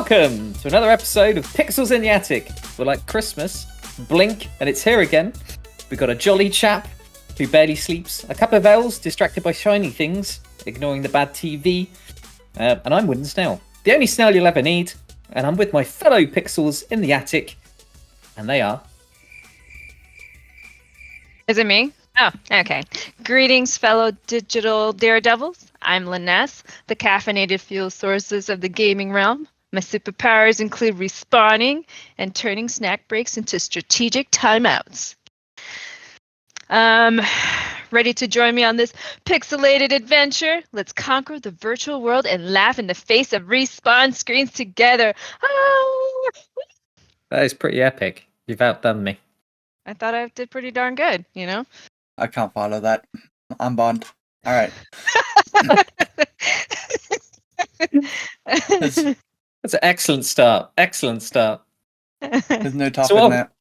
Welcome to another episode of Pixels in the Attic. We're like Christmas, blink, and it's here again. We've got a jolly chap who barely sleeps, a couple of elves distracted by shiny things, ignoring the bad TV, and I'm Woodensnail, the only snail you'll ever need, and I'm with my fellow Pixels in the Attic, and they are... Is it me? Oh, okay. Greetings, fellow digital daredevils. I'm Leness, the caffeinated fuel sources of the gaming realm. My superpowers include respawning and turning snack breaks into strategic timeouts. Ready to join me on this pixelated adventure? Let's conquer the virtual world and laugh in the face of respawn screens together. Oh! That is pretty epic. You've outdone me. I thought I did pretty darn good, you know? I can't follow that. I'm Bond. All right. That's an excellent start. Excellent start. There's no topping that.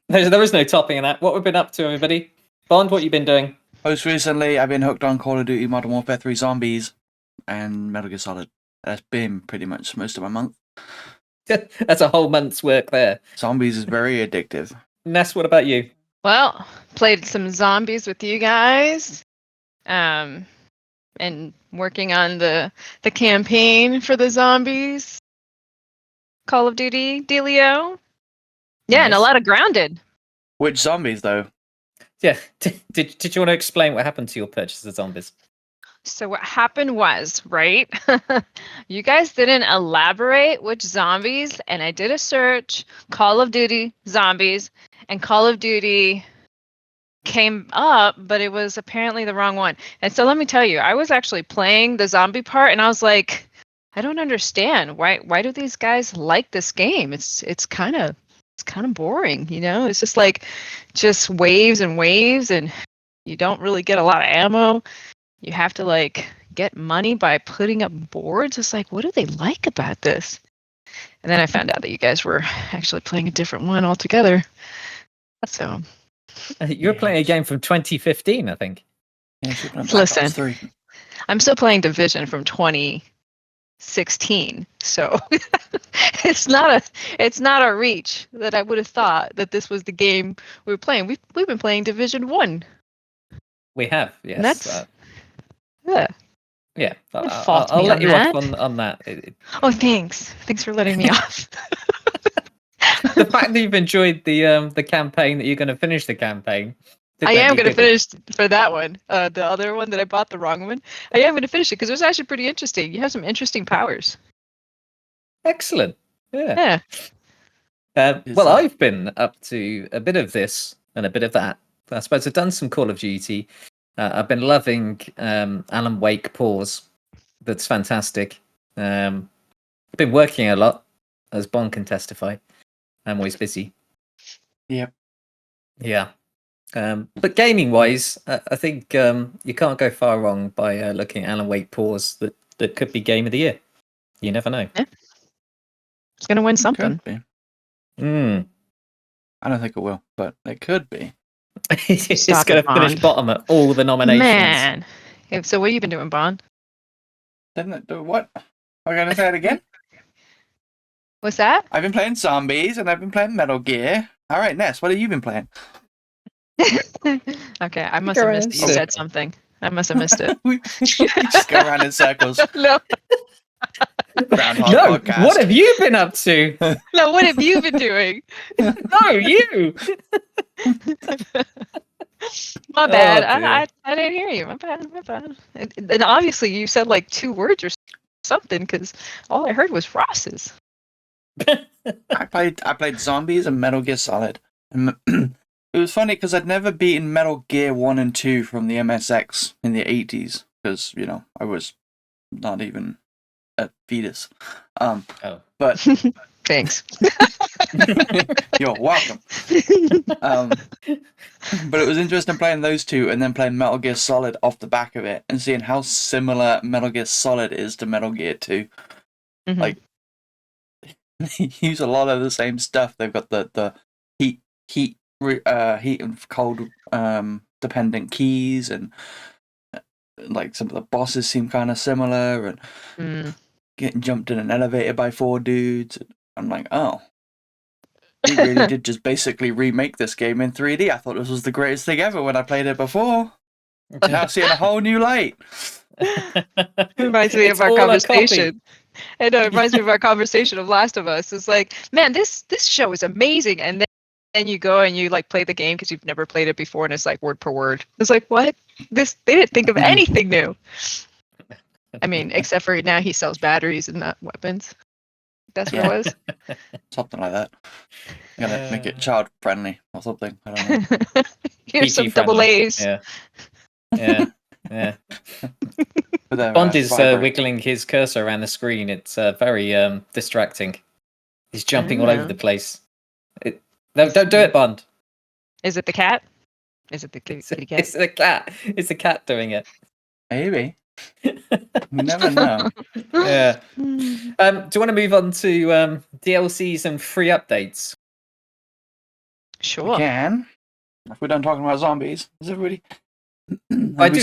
There is no topping in that. What we've been up to, everybody? Bond, what you been doing? Most recently, I've been hooked on Call of Duty Modern Warfare 3 Zombies and Metal Gear Solid. That's been pretty much most of my month. That's a whole month's work there. Zombies is very addictive. Ness, what about you? Well, played some zombies with you guys, and working on the campaign for the zombies. Call of Duty, Delio. Yeah, Nice. and a lot of Grounded. Which zombies, though? Yeah, did you want to explain what happened to your purchase of zombies? So what happened was, right? You guys didn't elaborate which zombies, and I did a search, Call of Duty zombies, and Call of Duty came up, but it was apparently the wrong one. And so let me tell you, I was actually playing the zombie part, and I was like, I don't understand why do these guys like this game? It's kind of boring, you know? It's just like waves and waves, and you don't really get a lot of ammo. You have to like get money by putting up boards. It's like, what do they like about this? And then I found out that you guys were actually playing a different one altogether. So You were playing a game from 2015, I think. Yeah, Listen. 3. I'm still playing Division from 2016. So it's not a reach that I would have thought that this was the game we were playing. We've been playing Division 1. We have, yes. And that's yeah. Yeah, Don't I'll fault me let on you that. off on that. Oh, thanks. Thanks for letting me off. The fact that you've enjoyed the campaign, that you're going to finish the campaign. I am going to finish for that one. The other one that I bought, the wrong one. I am going to finish it because it was actually pretty interesting. You have some interesting powers. Excellent. Yeah. Well, I've been up to a bit of this and a bit of that. I suppose I've done some Call of Duty. I've been loving Alan Wake Pause. That's fantastic. I've been working a lot, as Bond can testify. I'm always busy. Yep. Yeah. But gaming-wise, I think you can't go far wrong by looking at Alan Wake Pause. That could be Game of the Year. You never know. Yeah. It's going to win something. Could be. Mm. I don't think it will, but it could be. It's Stop going it, to finish Bond. bottom at all the nominations. Man. Okay, so what have you been doing, Bond? Didn't it do what? Am I going to say it again? What's that? I've been playing Zombies and I've been playing Metal Gear. All right, Ness, what have you been playing? Okay, I must have missed it. You said something. I must have missed it. we just go around in circles. No, Groundhog podcast. What have you been up to? no, what have you been doing? No, you. My bad. Oh, dear. I didn't hear you. My bad. And obviously you said like 2 words or something because all I heard was Ross's. I played Zombies and Metal Gear Solid. And it was funny because I'd never beaten Metal Gear 1 and 2 from the MSX in the 80s because, you know, I was not even a fetus. But Thanks. you're welcome. But it was interesting playing those two and then playing Metal Gear Solid off the back of it and seeing how similar Metal Gear Solid is to Metal Gear 2. Mhm. Like, they use a lot of the same stuff. They've got the heat and cold dependent keys, and like some of the bosses seem kind of similar, and getting jumped in an elevator by 4 dudes. I'm like, oh. He really did just basically remake this game in 3D. I thought this was the greatest thing ever when I played it before. Now seeing a whole new light. Reminds me of our conversation. I know, it reminds me of our conversation of Last of Us. It's like, man, this show is amazing. And then you go and you like play the game because you've never played it before, and it's like word per word. It's like, what? They didn't think of anything new. I mean, except for now he sells batteries and not weapons. That's what it was. Something like that. I'm gonna make it child friendly or something. I don't know. Here's some double A's. Yeah. Bond is wiggling his cursor around the screen. It's very distracting. He's jumping all over the place. No, don't do it, Bond. Is it the cat? Is it the kitty cat? It's the cat. It's the cat doing it. Maybe. You never know. Yeah. Do you want to move on to DLCs and free updates? Sure. We can. If we're done talking about zombies, is everybody? Have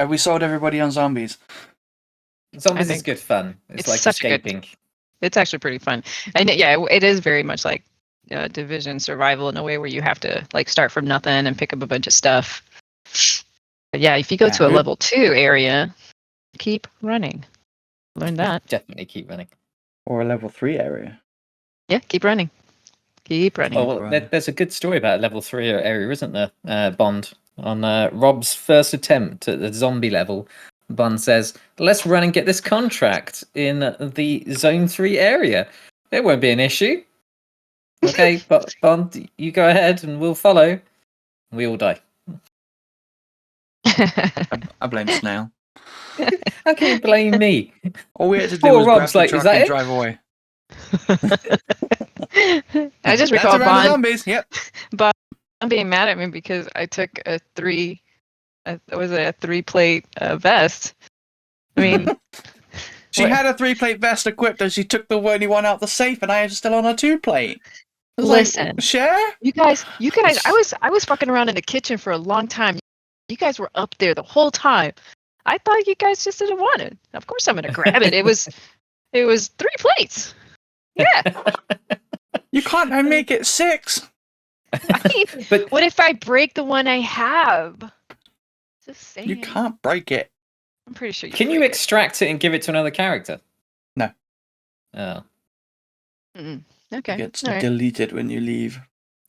we sold everybody on zombies? Zombies is good fun. It's like escaping. It's actually pretty fun, and yeah, it is very much like Division survival in a way where you have to like start from nothing and pick up a bunch of stuff. But yeah, if you go to a level 2 area, keep running. Learn that. Definitely keep running. Or a level 3 area. Yeah, keep running. Keep running. Oh, well, there's a good story about a level 3 area, isn't there, Bond? On Rob's first attempt at the zombie level, Bond says, let's run and get this contract in the Zone 3 area. It won't be an issue. Okay, but Bond, you go ahead and we'll follow. We all die. I blame Snail. How can you blame me? All we had to do was grab the truck and drive away. I just recall Bond. Zombies. Yep. Bond being mad at me because I took a 3-plate vest. I mean, she had a 3-plate vest equipped, and she took the only one out the safe, and I was still on a 2-plate. Listen, like, share. You guys. I was fucking around in the kitchen for a long time. You guys were up there the whole time. I thought you guys just didn't want it. Of course, I'm gonna grab it. It was 3 plates. Yeah. You can't make it 6. I mean, but what if I break the one I have? Just saying. You can't break it. I'm pretty sure. Can you extract it and give it to another character? No. Oh. Mm-mm. Okay. It gets deleted when you leave.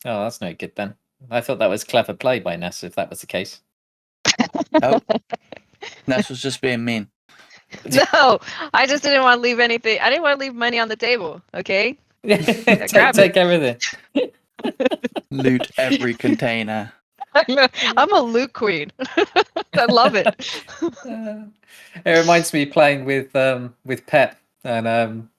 Oh, that's no good then. I thought that was clever play by Ness, if that was the case. Oh. Ness was just being mean. No, I just didn't want to leave anything. I didn't want to leave money on the table. Okay. Take everything. Loot every container. I'm a loot queen. I love it. It reminds me playing with Pep, and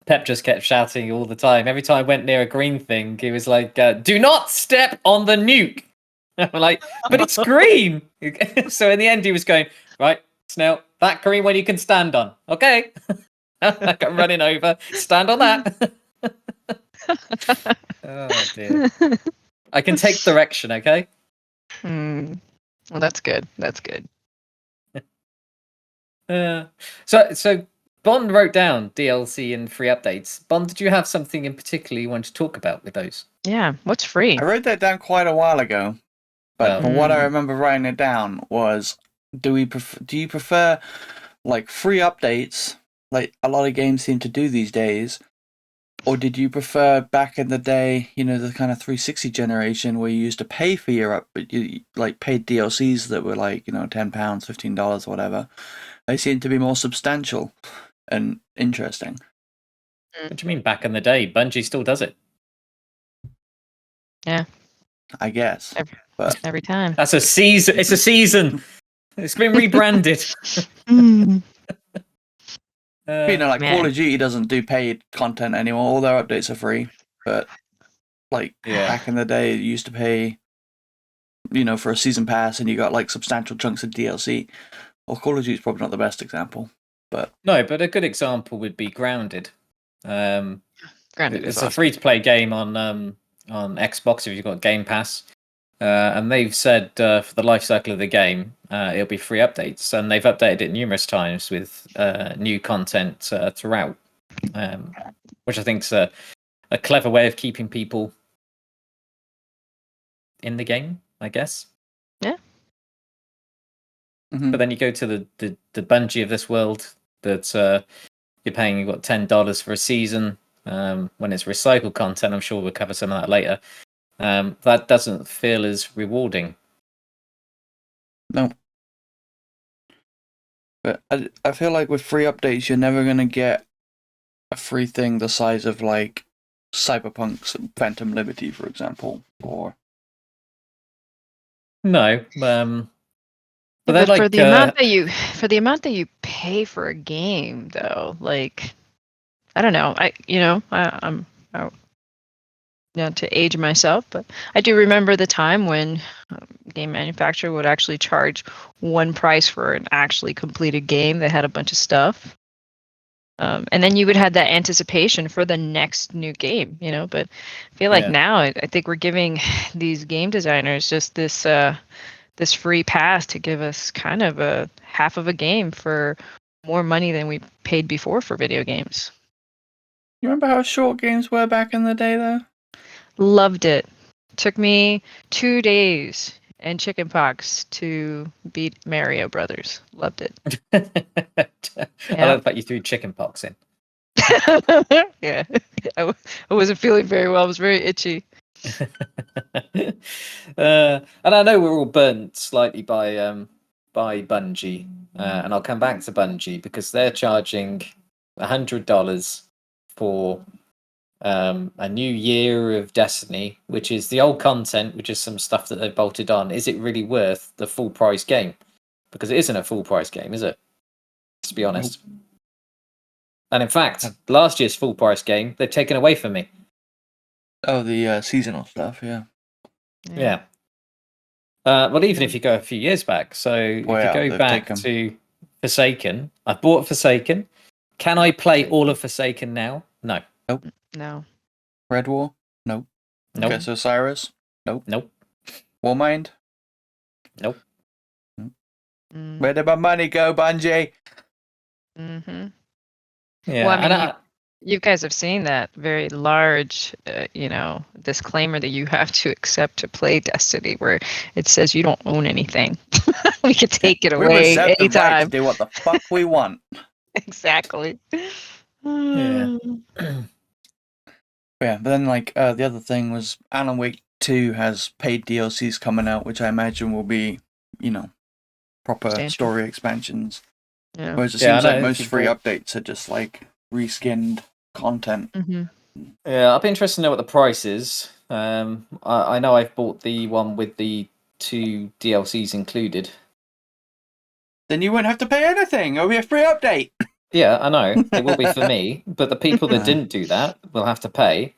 Pep just kept shouting all the time. Every time I went near a green thing, he was like, "Do not step on the nuke." I'm like, "But it's green." So in the end, he was going, "Right, Snail, that green one you can stand on." Okay. I got running over. Stand on that. Oh dear. I can take direction, okay? Well, that's good. That's good. So Bond wrote down DLC and free updates. Bond, did you have something in particular you want to talk about with those? Yeah. What's free? I wrote that down quite a while ago, but from what I remember writing it down was, do you prefer like free updates, like a lot of games seem to do these days? Or did you prefer back in the day, the kind of 360 generation where you used to pay for your paid DLCs that were like, £10, $15, whatever. They seem to be more substantial and interesting. What do you mean back in the day? Bungie still does it. Yeah. I guess. Every time. That's a season. It's a season. It's been rebranded. Call of Duty doesn't do paid content anymore. All their updates are free. But back in the day, you used to pay, for a season pass, and you got like substantial chunks of DLC. Well, Call of Duty is probably not the best example, but a good example would be Grounded. Grounded it's a free-to-play game on Xbox if you've got Game Pass. and they've said for the life cycle of the game, it'll be free updates, and they've updated it numerous times with new content throughout, which I think is a clever way of keeping people in the game, I guess. Yeah. Mhm. But then you go to the Bungie of this world that you're paying $10 for a season. When it's recycled content, I'm sure we'll cover some of that later. That doesn't feel as rewarding. No. But I feel like with free updates, you're never going to get a free thing the size of, like, Cyberpunk's Phantom Liberty, for example. Or No. But they're But for like, the amount that you pay for a game, though, like, I don't know. I'm not to age myself, but I do remember the time when game manufacturer would actually charge one price for an actually completed game that had a bunch of stuff. And then you would have that anticipation for the next new game, but I feel like now I think we're giving these game designers just this free pass to give us kind of a half of a game for more money than we paid before for video games. you remember how short games were back in the day, though? Loved it. Took me 2 days and chickenpox to beat Mario Brothers. Loved it. I love the fact you threw chickenpox in. Yeah, I wasn't feeling very well. I was very itchy. And I know we're all burnt slightly by Bungie, and I'll come back to Bungie because they're charging $100 for a new year of Destiny, which is the old content, which is some stuff that they've bolted on. Is it really worth the full price game? Because it isn't a full price game, is it? To be honest. Nope. And in fact, last year's full price game they've taken away from me. Oh, the seasonal stuff, yeah. Yeah. Well, even if you go a few years back, so if you go back to Forsaken, I bought Forsaken. Can I play all of Forsaken now? No. Nope. No. Red War? Nope. Nope. Guess Osiris? Nope. Nope. Warmind? Nope. Where did my money go, Bungie? Mm-hmm. Yeah. Well, I mean, you guys have seen that very large, disclaimer that you have to accept to play Destiny, where it says you don't own anything. We can take it away anytime. The right to do what the fuck we want. Exactly. Yeah. Yeah, but then the other thing was Alan Wake 2 has paid DLCs coming out, which I imagine will be, proper story expansions. Yeah. Whereas it seems like most free updates are just like reskinned content. Mm-hmm. Yeah, I'd be interested to know what the price is. I know I've bought the one with the 2 DLCs included. Then you wouldn't have to pay anything. It'll be a free update. Yeah, I know. It will be for me. But the people that didn't do that will have to pay.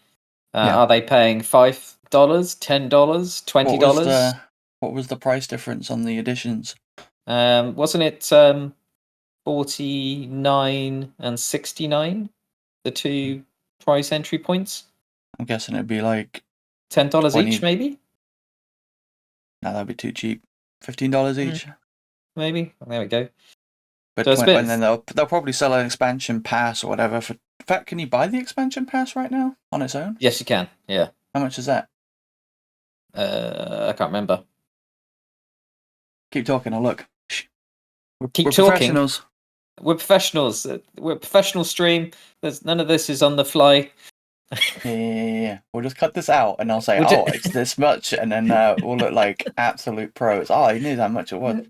Are they paying $5, $10, $20? What was the price difference on the editions? Wasn't it $49 and $69? The 2 price entry points? I'm guessing it'd be like $10 each, maybe? No, that'd be too cheap. $15 each? Maybe. There we go. But and then they'll probably sell an expansion pass or whatever. In fact, can you buy the expansion pass right now on its own? Yes, you can. Yeah. How much is that? I can't remember. Keep talking. I'll look. We're professionals. We're professionals. We're a professional stream. None of this is on the fly. Yeah. We'll just cut this out, and I'll say, it's this much, and then we'll look like absolute pros. Oh, you knew how much it was.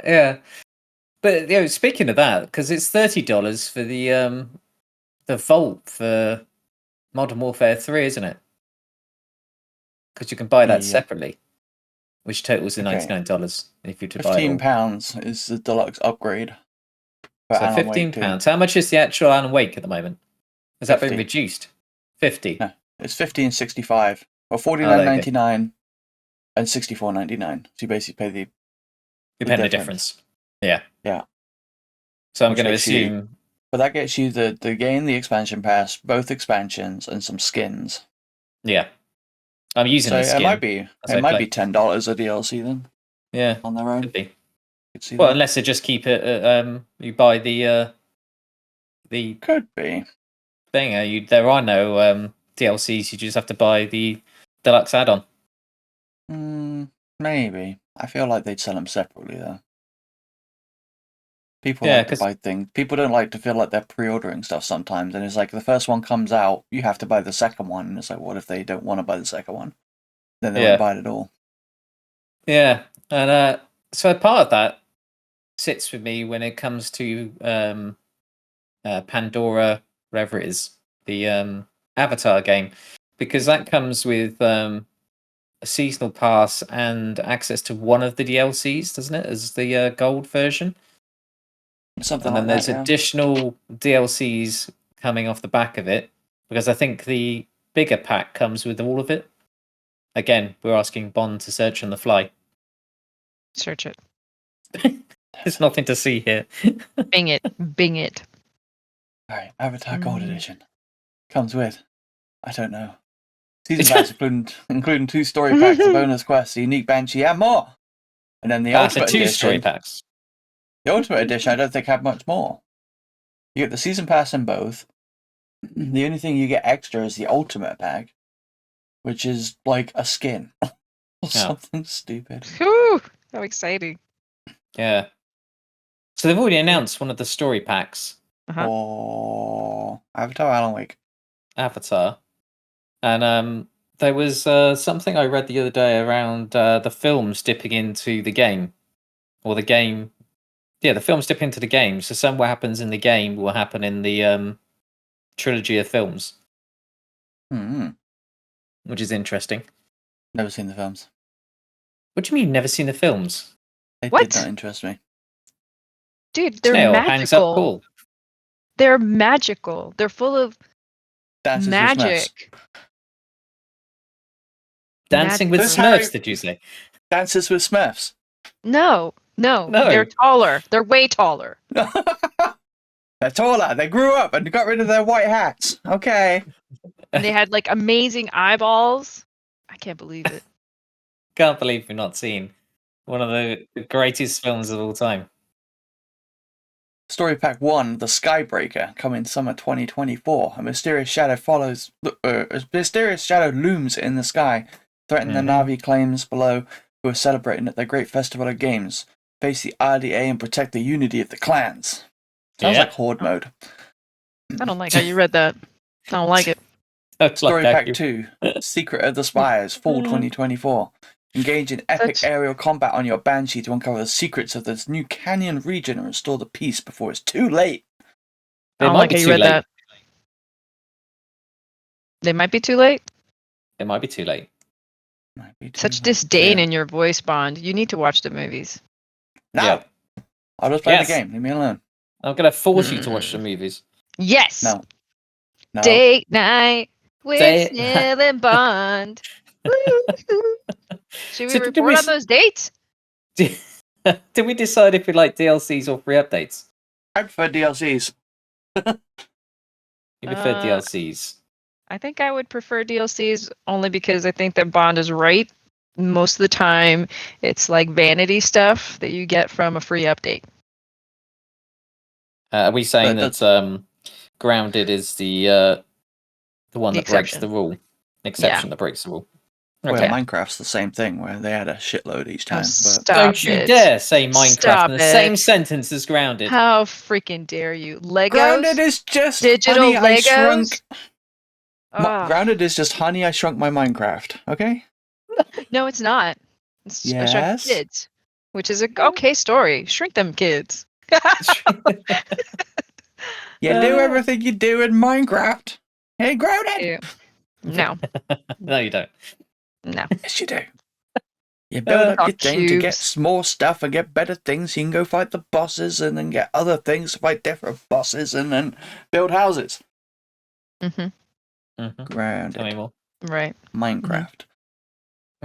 Yeah. But speaking of that, because it's $30 for the vault for Modern Warfare 3, isn't it? Because you can buy that separately, which totals to $99 if you to buy it. £15 is the deluxe upgrade. So £15. How much is the actual Alan Wake at the moment? Has that been reduced? 50. No, it's $15.65 or $49.99 and $64.99. So you basically pay the difference. Yeah. Yeah. So I'm going to assume. But that gets you the game, the expansion pass, both expansions, and some skins. Yeah. I'm using So the skin. it might be $10 a DLC then. Yeah, on their own. could be. Could see Well, that. unless they just keep it. You buy the Could be. thing. There are no DLCs. You just have to buy the deluxe add-on. Maybe. I feel like they'd sell them separately though. People Yeah, like to buy things. People don't like to feel like they're pre-ordering stuff sometimes, and it's like the first one comes out, you have to buy the second one, and it's like, what if they don't want to buy the second one? Then they won't buy it at all. Yeah, and so part of that sits with me when it comes to Pandora, whatever it is, the Avatar game, because that comes with a seasonal pass and access to one of the DLCs, doesn't it? As the gold version. Something and then like there's that, yeah. additional DLCs coming off the back of it, because I think the bigger pack comes with all of it. Again, we're asking Bond to search on the fly. Search it. There's nothing to see here. Bing it. Bing it. Alright, Avatar Gold Edition. Comes with, I don't know, season pass including 2 story packs, a bonus quest, a unique Banshee, and more. And then the Ultimate so 2 Edition. story packs. The Ultimate Edition, I don't think had much more. You get the season pass in both. The only thing you get extra is the Ultimate pack, which is like a skin or something stupid. Whew, how exciting! Yeah. So they've already announced one of the story packs. Or Avatar Alan Wake. Avatar. And there was something I read the other day around the films dipping into the game. Or the game. Yeah, the films dip into the game. So what happens in the game will happen in the trilogy of films. Which is interesting. Never seen the films. What do you mean, never seen the films? They did not interest me. Dude, they're Snail magical. hangs up cool. They're magical. They're full of magic. Dancing with Smurfs, did you say? Dances with Smurfs. No. They're taller. They're way taller. They're taller. They grew up and got rid of their white hats. Okay. And they had like amazing eyeballs. I can't believe it. Can't believe we've not seen one of the greatest films of all time. Story Pack 1, The Skybreaker, coming summer 2024. A mysterious shadow looms in the sky, threatening the Na'vi claims below, who are celebrating at their great festival of games. Face the RDA and protect the unity of the clans. Sounds like Horde mode. I don't like how you read that. I don't like it. Story Pack 2, Secret of the Spires, fall 2024. Engage in epic aerial combat on your Banshee to uncover the secrets of this new canyon region and restore the peace before it's too late. I don't like how you read that. They might be too late? It might be too late. Such disdain in your voice, Bond. You need to watch the movies. No. Yeah. I'll just play the game. Leave me alone. I'm going to force you to watch the movies. Yes. No. Date night with Snail and Bond. Should we report on those dates? Did we decide if we like DLCs or free updates? I prefer DLCs. You prefer DLCs? I think I would prefer DLCs only because I think that Bond is right. Most of the time, it's like vanity stuff that you get from a free update. Are we saying that Grounded is the one that breaks the rule? Exception that breaks the rule. Okay. Well, Minecraft's the same thing, where they had a shitload each time. Don't you dare say Minecraft in the same sentence as Grounded. How freaking dare you? Legos? Grounded is just digital Honey, Legos? I Shrunk... Grounded is just Honey, I Shrunk My Minecraft, okay? No, it's not. It's I Shrunk Kids, which is an okay story. Shrink them kids. You do everything you do in Minecraft. Hey, Grounded! Yeah. No. No, you don't. No. Yes, you do. You build up your thing to get more stuff and get better things. You can go fight the bosses and then get other things to fight different bosses and then build houses. Grounded. Tell me more. Right. Minecraft.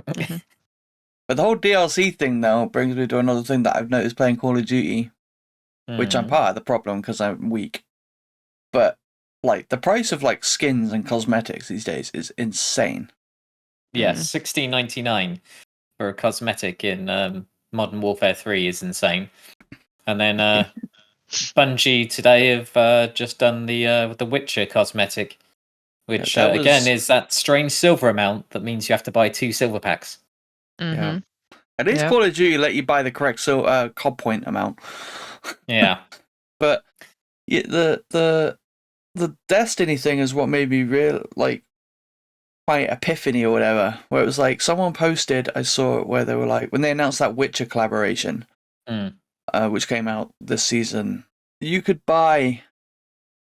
But the whole DLC thing, though, brings me to another thing that I've noticed playing Call of Duty, which I'm part of the problem because I'm weak. But, like, the price of, like, skins and cosmetics these days is insane. Yes, $16.99 for a cosmetic in Modern Warfare 3 is insane. And then Bungie today have just done the Witcher cosmetic, which again is that strange silver amount that means you have to buy 2 silver packs. Yeah. At least Call of Duty let you buy the correct COD point amount. Yeah. But the Destiny thing is what made me my epiphany or whatever, where it was like someone posted, I saw it where they were like, when they announced that Witcher collaboration, which came out this season, you could buy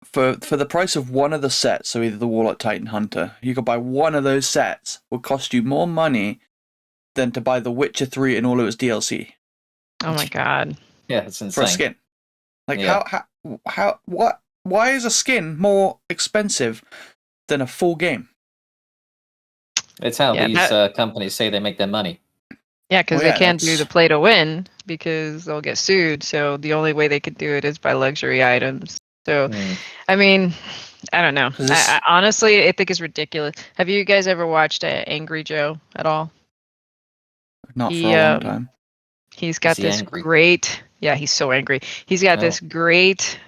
for the price of one of the sets, so either the Warlock, Titan, Hunter, you could buy one of those sets, would cost you more money than to buy the Witcher 3 and all of its DLC. Oh my god. Yeah, it's insane. For a skin. Like why is a skin more expensive than a full game? It's how these companies say they make their money. Yeah, because they can't do the play to win because they'll get sued. So the only way they could do it is by luxury items. So, I mean, I don't know. I honestly, I think it's ridiculous. Have you guys ever watched Angry Joe at all? Not for a long time. He's got this great. Yeah, he's so angry. He's got this great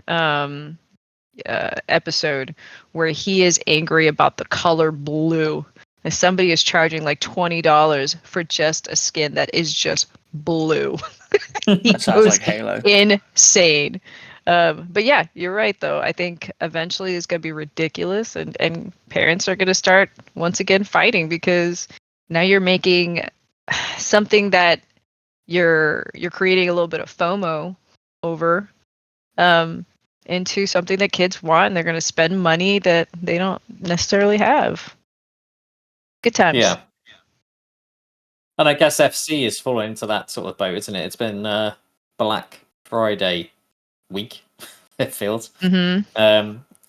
episode where he is angry about the color blue. And somebody is charging like $20 for just a skin that is just blue. That sounds like Halo. Insane. But yeah, you're right though. I think eventually it's gonna be ridiculous, and parents are gonna start once again fighting because now you're making something that you're creating a little bit of FOMO over into something that kids want, and they're gonna spend money that they don't necessarily have. Good times. Yeah. And I guess FC is falling into that sort of boat, isn't it? It's been Black Friday week, it feels. Mm-hmm.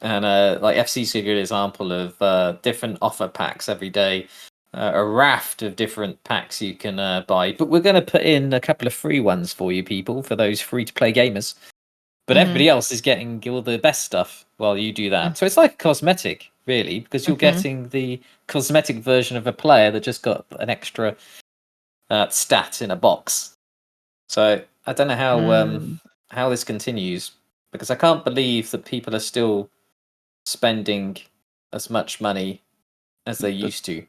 And like FC's a good example of different offer packs every day. A raft of different packs you can buy. But we're going to put in a couple of free ones for you people, for those free-to-play gamers. But everybody else is getting all the best stuff while you do that. So it's like a cosmetic, really, because you're getting the cosmetic version of a player that just got an extra stat in a box. So I don't know how this continues, because I can't believe that people are still spending as much money as they used to.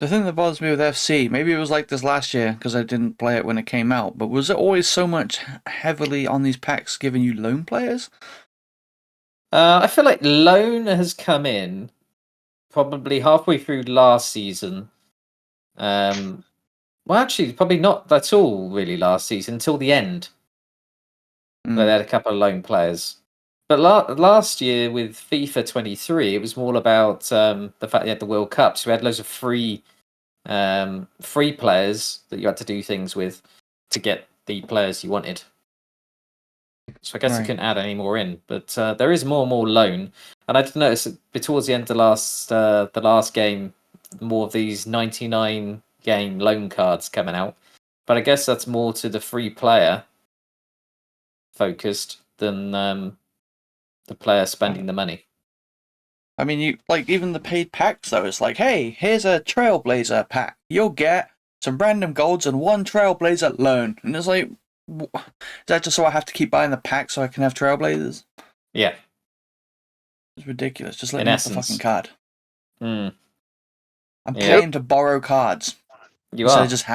The thing that bothers me with FC, maybe it was like this last year because I didn't play it when it came out, but was it always so much heavily on these packs giving you lone players? I feel like loan has come in probably halfway through last season. Well, actually, probably not at all really last season until the end. Where they had a couple of lone players. But last year with FIFA 23, it was more about the fact you had the World Cup, so we had loads of free players that you had to do things with to get the players you wanted. So I guess you couldn't add any more in, but there is more and more loan. And I did notice that towards the end of the last game, more of these 99 game loan cards coming out. But I guess that's more to the free player focused than the player spending the money. I mean, you like even the paid packs though. It's like, hey, here's a Trailblazer pack. You'll get some random golds and one Trailblazer loan. And it's like, is that just so I have to keep buying the pack so I can have Trailblazers? Yeah, it's ridiculous. Just let me have the fucking card. I'm paying to borrow cards. You are just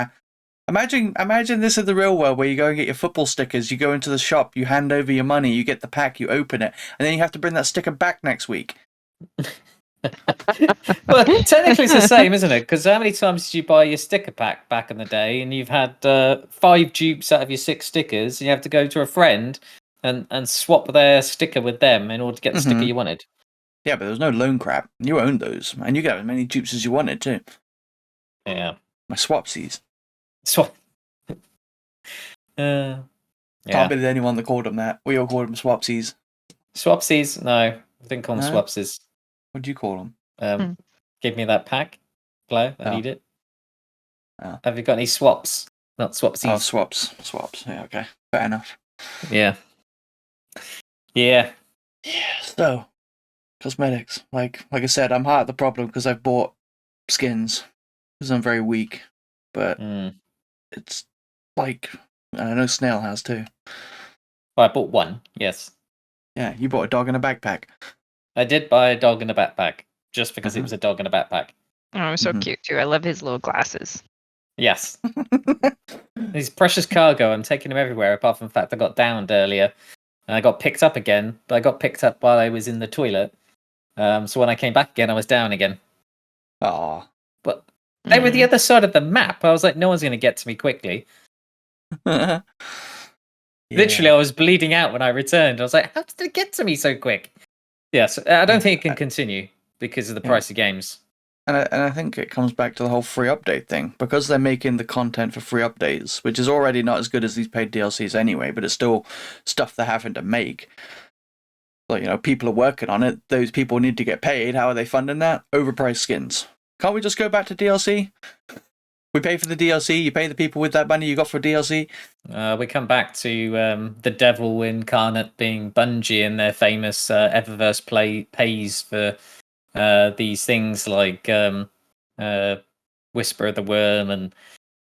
Imagine this in the real world where you go and get your football stickers, you go into the shop, you hand over your money, you get the pack, you open it, and then you have to bring that sticker back next week. Well, technically it's the same, isn't it? Because how many times did you buy your sticker pack back in the day and you've had 5 dupes out of your 6 stickers, and you have to go to a friend and swap their sticker with them in order to get the sticker you wanted? Yeah, but there was no loan crap. You owned those, and you got as many dupes as you wanted too. Yeah. My swapsies. Yeah. Can't believe anyone that called them that. We all called them swapsies. Swapsies? No, I didn't call them swapsies. What do you call them? Give me that pack, Flo. I need it. Oh. Have you got any swaps? Not swapsies. Oh, swaps. Yeah, okay. Fair enough. Yeah. So, cosmetics. Like I said, I'm hard at the problem because I've bought skins because I'm very weak. But it's like, I know Snail has too. Well, I bought one, yes. Yeah, you bought a dog in a backpack. I did buy a dog in a backpack, just because it was a dog in a backpack. Oh, so cute too. I love his little glasses. Yes. His precious cargo, I'm taking him everywhere, apart from the fact I got downed earlier. And I got picked up again, but I got picked up while I was in the toilet. So when I came back again, I was down again. Aw. But they were the other side of the map. I was like, no one's going to get to me quickly. Yeah. Literally, I was bleeding out when I returned. I was like, how did it get to me so quick? Yes, I don't think it can continue because of the price of games. And I think it comes back to the whole free update thing. Because they're making the content for free updates, which is already not as good as these paid DLCs anyway, but it's still stuff they're having to make. Like, you know, people are working on it. Those people need to get paid. How are they funding that? Overpriced skins. Can't we just go back to DLC? We pay for the DLC, you pay the people with that money you got for DLC. We come back to the devil incarnate being Bungie and their famous Eververse pays for these things like Whisper of the Worm and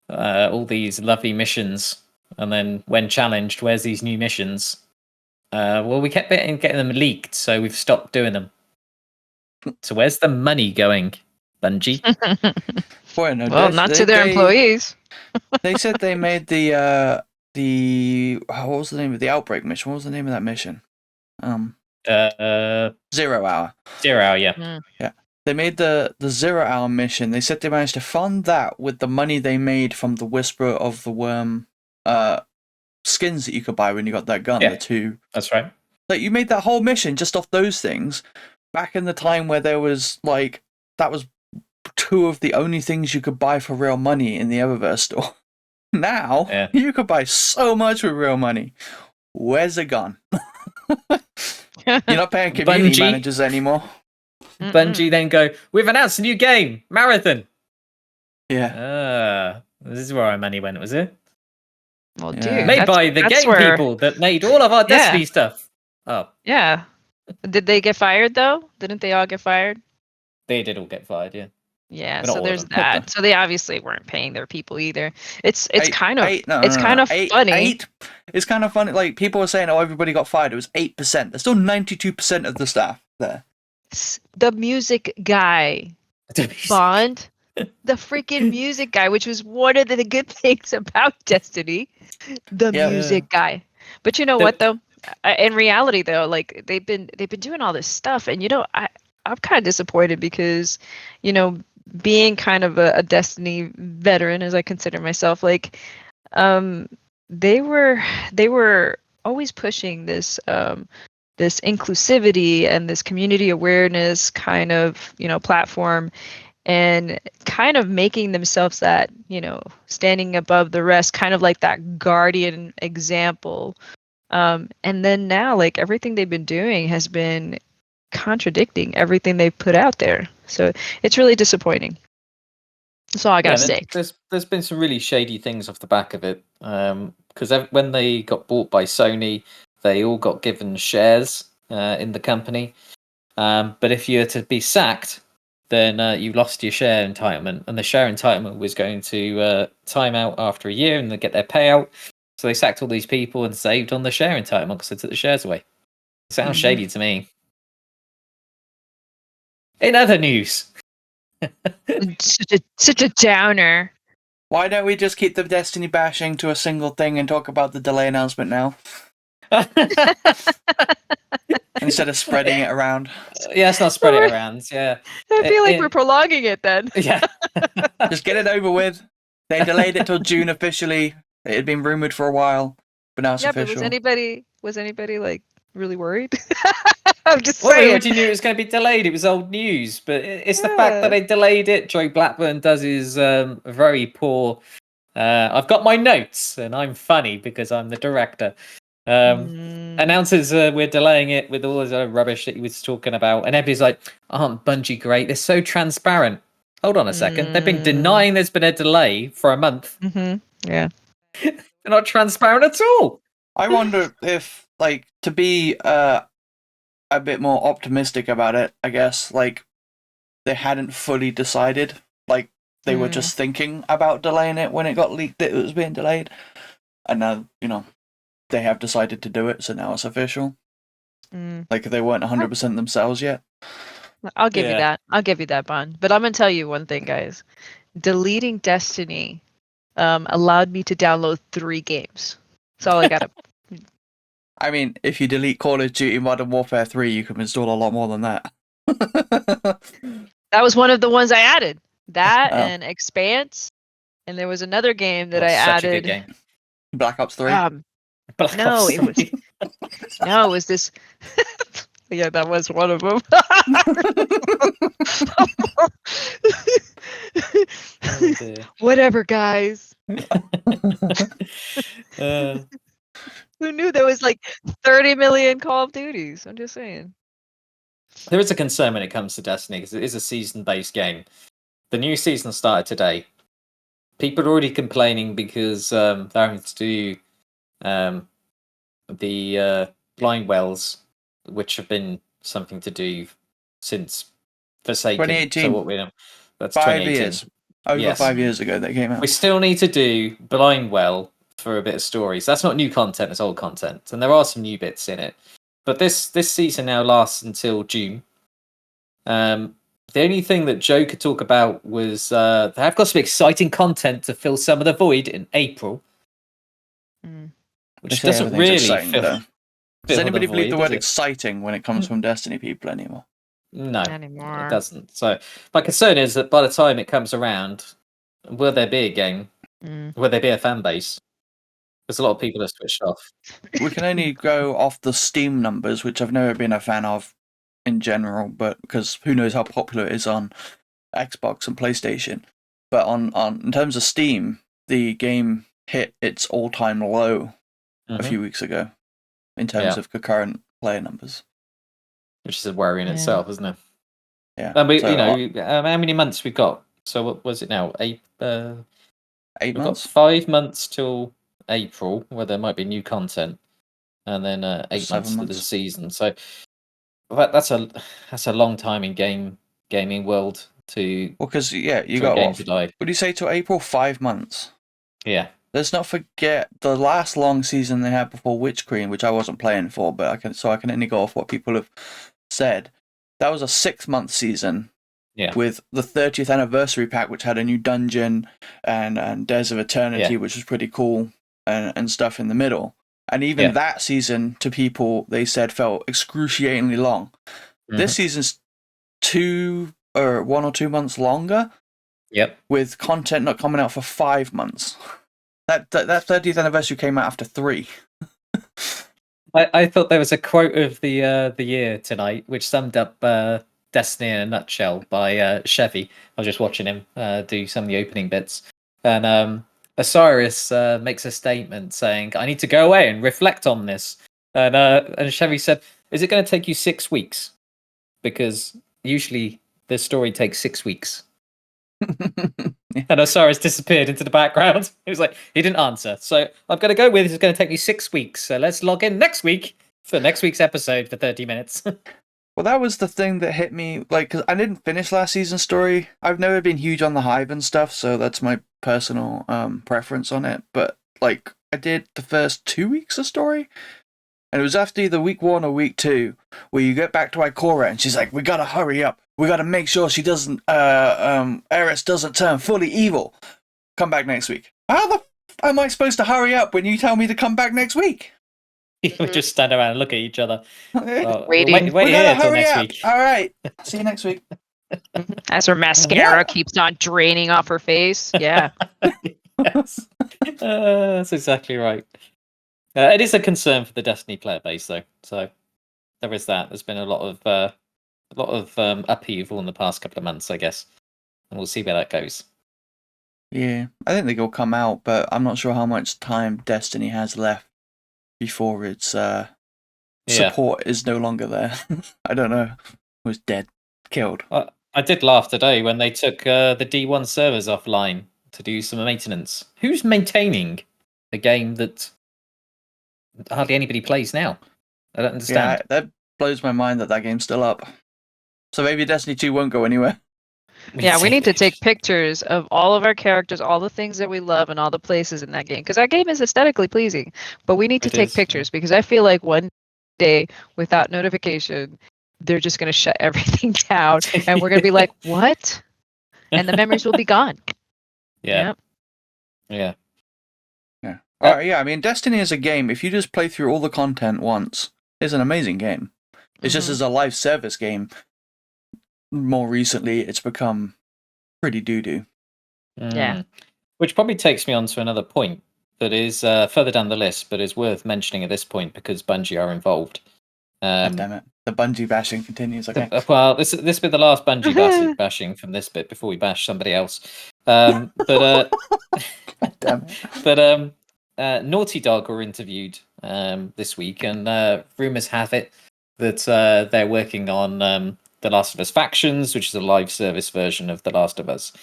all these lovely missions. And then when challenged, where's these new missions? Well, we kept getting them leaked, so we've stopped doing them. So where's the money going, Bungie? Boy, no, well, not to their employees. They said they made the what was the name of the Outbreak mission? What was the name of that mission? 0 Hour. 0 Hour, yeah. Yeah. They made the 0 Hour mission. They said they managed to fund that with the money they made from the Whisper of the Worm skins that you could buy when you got that gun. Yeah, the two. That's right. Like, you made that whole mission just off those things back in the time where there was like that was two of the only things you could buy for real money in the Eververse store. Now you could buy so much with real money. Where's it gone? You're not paying community managers anymore. Bungie then go, we've announced a new game, Marathon. Yeah. This is where our money went, was it? Well, dude, made by the game people that made all of our Destiny stuff. Oh. Yeah. Did they get fired, though? Didn't they all get fired? They did all get fired, yeah. Yeah, so there's that. So they obviously weren't paying their people either. It's kind of funny. It's kind of funny. Like, people were saying, oh, everybody got fired. It was 8%. There's still 92% of the staff there. The music guy, Bond, the freaking music guy, which was one of the good things about Destiny. The music guy. But you know what, though? In reality, though, like they've been doing all this stuff, and you know, I'm kind of disappointed because, you know, being kind of a Destiny veteran, as I consider myself, like, they were always pushing this this inclusivity and this community awareness kind of, you know, platform, and kind of making themselves that, you know, standing above the rest, kind of like that guardian example. And then now, like, everything they've been doing has been contradicting everything they've put out there. So it's really disappointing. That's all I gotta say. There's been some really shady things off the back of it. Because when they got bought by Sony, they all got given shares in the company. But if you were to be sacked, then you lost your share entitlement, and the share entitlement was going to time out after a year, and they get their payout. So they sacked all these people and saved on the share entitlement because they took the shares away. It sounds shady to me. In other news, such a downer. Why don't we just keep the Destiny bashing to a single thing and talk about the delay announcement now? Instead of spreading it around. Yeah, let's not spread it around. Yeah, I feel like we're prolonging it then. Yeah, just get it over with. They delayed it till June officially. It had been rumored for a while, but now it's official. But was anybody like really worried? I'm just saying. Well, you knew it was going to be delayed. It was old news, but it's the fact that they delayed it. Joe Blackburn does his very poor. I've got my notes, and I'm funny because I'm the director. Announces we're delaying it with all this other rubbish that he was talking about, and everybody's like, "Aren't Bungie great? They're so transparent." Hold on a second. They've been denying there's been a delay for a month. Yeah, they're not transparent at all. I wonder if, like, to be a bit more optimistic about it, I guess, like, they hadn't fully decided. Like, they were just thinking about delaying it when it got leaked that it was being delayed, and now they have decided to do it, so now it's official. Like they weren't 100% themselves yet. I'll give you that. I'll give you that, Bond. But I'm gonna tell you one thing, guys. Deleting Destiny allowed me to download 3 games. That's all I got. I mean, if you delete Call of Duty Modern Warfare 3, you can install a lot more than that. That was one of the ones I added. That and Expanse, and there was another game that I such added. A good game. Black Ops 3. It was this. Yeah, that was one of them. Oh, whatever, guys. Who knew there was like 30 million Call of Duties? I'm just saying. There is a concern when it comes to Destiny because it is a season-based game. The new season started today. People are already complaining because they're having to do the blind wells, which have been something to do since Forsaken. 2018. So what we know, that's 5 2018. years. Over 5 years ago they came out. We still need to do blind well for a bit of stories. That's not new content; it's old content, and there are some new bits in it. But this season now lasts until June. The only thing that Joe could talk about was they have got some exciting content to fill some of the void in April, which doesn't really fill. Does anybody believe the word exciting when it comes from Destiny people anymore? No, it doesn't. So my concern is that by the time it comes around, will there be a game? Will there be a fan base? Because a lot of people have switched off. We can only go off the Steam numbers, which I've never been a fan of in general, but because who knows how popular it is on Xbox and PlayStation. But on in terms of Steam, the game hit its all-time low a few weeks ago in terms of concurrent player numbers. Which is a worry in itself, isn't it? Yeah. And we, how many months we've got? So what was it now? 8 months? We've got 5 months till April, where there might be new content, and then 8 months to the season. So that's a long time in gaming world to. Well, because you got game to die. What do you say to April? 5 months. Yeah. Let's not forget the last long season they had before Witch Queen, which I wasn't playing for, but I can only go off what people have said. That was a 6-month season. Yeah. With the 30th anniversary pack, which had a new dungeon and Days of Eternity, which was pretty cool, and stuff in the middle. And even that season, to people, they said felt excruciatingly long. This season's 1 or 2 months longer. Yep. With content not coming out for 5 months. That 30th anniversary came out after 3. I thought there was a quote of the year tonight, which summed up Destiny in a nutshell by Chevy. I was just watching him do some of the opening bits, and Osiris makes a statement saying, "I need to go away and reflect on this." And Chevy said, "Is it going to take you 6 weeks? Because usually the story takes 6 weeks." And Osiris disappeared into the background. He was like, he didn't answer. So I'm going to go with it's going to take me 6 weeks. So let's log in next week for next week's episode for 30 minutes. Well, that was the thing that hit me, because I didn't finish last season's story. I've never been huge on the Hive and stuff, so that's my personal preference on it. But, I did the first 2 weeks of story, and it was after either week 1 or week 2, where you get back to Ikora, and she's like, we gotta hurry up. We gotta make sure she doesn't, Eris doesn't turn fully evil. Come back next week. How the am I supposed to hurry up when you tell me to come back next week? We just stand around and look at each other. Waiting. Wait here till next week. All right. See you next week. As her mascara keeps on draining off her face. Yeah. Yes. That's exactly right. It is a concern for the Destiny player base, though. So there is that. There's been a lot of upheaval in the past couple of months, I guess, and we'll see where that goes. Yeah, I think they will come out, but I'm not sure how much time Destiny has left before its support is no longer there. I don't know. It was dead, killed. I did laugh today when they took the D1 servers offline to do some maintenance. Who's maintaining a game that hardly anybody plays now? I don't understand. Yeah, that blows my mind that game's still up. So maybe Destiny 2 won't go anywhere. Yeah, we need to take pictures of all of our characters, all the things that we love, and all the places in that game. Because that game is aesthetically pleasing, but we need to take pictures because I feel like one day without notification, they're just going to shut everything down, and we're going to be like, "What?" And the memories will be gone. Yeah. Yep. Yeah. Yeah. I mean, Destiny is a game. If you just play through all the content once, it's an amazing game. It's just as a live service game. More recently, it's become pretty doo-doo. Yeah. Which probably takes me on to another point that is further down the list, but is worth mentioning at this point because Bungie are involved. God damn it. The Bungie bashing continues. Okay. Well, this will be the last Bungie bashing from this bit before we bash somebody else. God damn it. But Naughty Dog were interviewed this week, and rumors have it that they're working on The Last of Us Factions, which is a live service version of The Last of Us.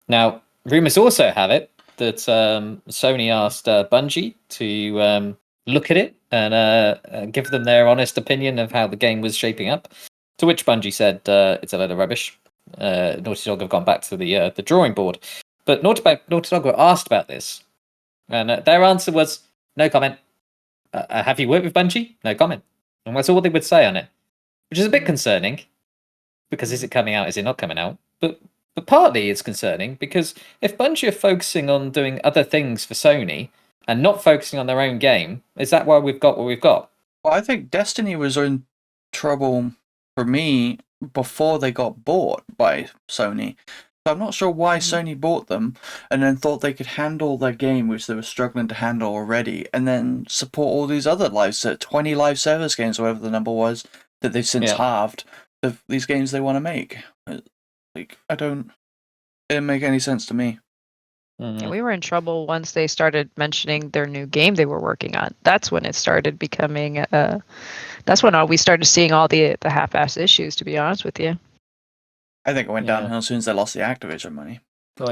Now, rumors also have it that Sony asked Bungie to look at it and give them their honest opinion of how the game was shaping up. To which Bungie said it's a load of rubbish. Naughty Dog have gone back to the drawing board. But Naughty Dog were asked about this, and their answer was no comment. Have you worked with Bungie? No comment. And that's all they would say on it, which is a bit concerning. Because is it coming out? Is it not coming out? But partly it's concerning because if Bungie are focusing on doing other things for Sony and not focusing on their own game, is that why we've got what we've got? Well, I think Destiny was in trouble for me before they got bought by Sony. So I'm not sure why Sony bought them and then thought they could handle their game, which they were struggling to handle already, and then support all these other 20 live service games, whatever the number was, that they've since halved of these games they want to make. Like, it didn't make any sense to me. Yeah, we were in trouble once they started mentioning their new game they were working on. That's when it started becoming. That's when we started seeing all the half-ass issues. To be honest with you, I think it went downhill as soon as they lost the Activision money. Well,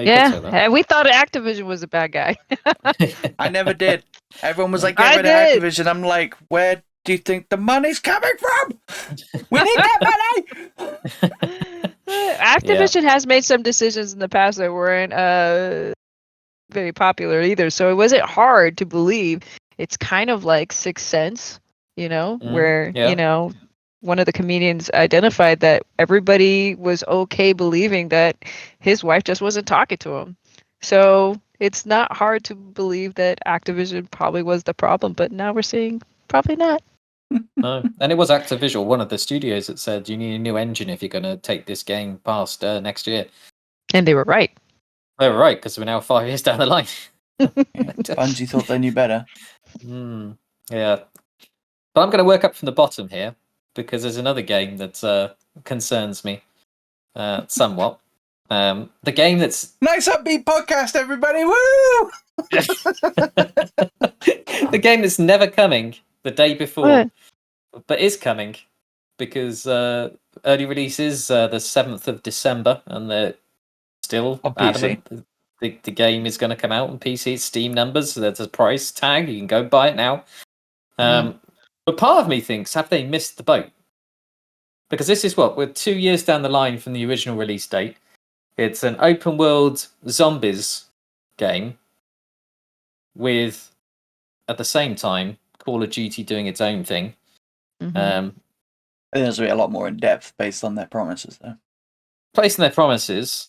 we thought Activision was a bad guy. I never did. Everyone was like, "Get rid of Activision." I'm like, where do you think the money's coming from? We need that money. Activision has made some decisions in the past that weren't very popular either, so it wasn't hard to believe. It's kind of like Sixth Sense, where one of the comedians identified that everybody was okay believing that his wife just wasn't talking to him. So it's not hard to believe that Activision probably was the problem, but now we're seeing probably not. No, and it was Activision, one of the studios, that said you need a new engine if you're going to take this game past next year. And they were right. They were right, because we're now 5 years down the line. Bungie thought they knew better. Yeah. But I'm going to work up from the bottom here, because there's another game that concerns me somewhat. The game that's... Nice upbeat podcast, everybody! Woo! The game that's never coming the day before, but is coming, because early release is the 7th of December, and they're still adamant the game is going to come out on PC. It's Steam numbers, so there's a price tag. You can go buy it now. But part of me thinks, have they missed the boat? Because this is we're 2 years down the line from the original release date. It's an open world zombies game with, at the same time, Call of Duty doing its own thing. I think there's going to be a lot more in depth based on their promises, though. Based on their promises,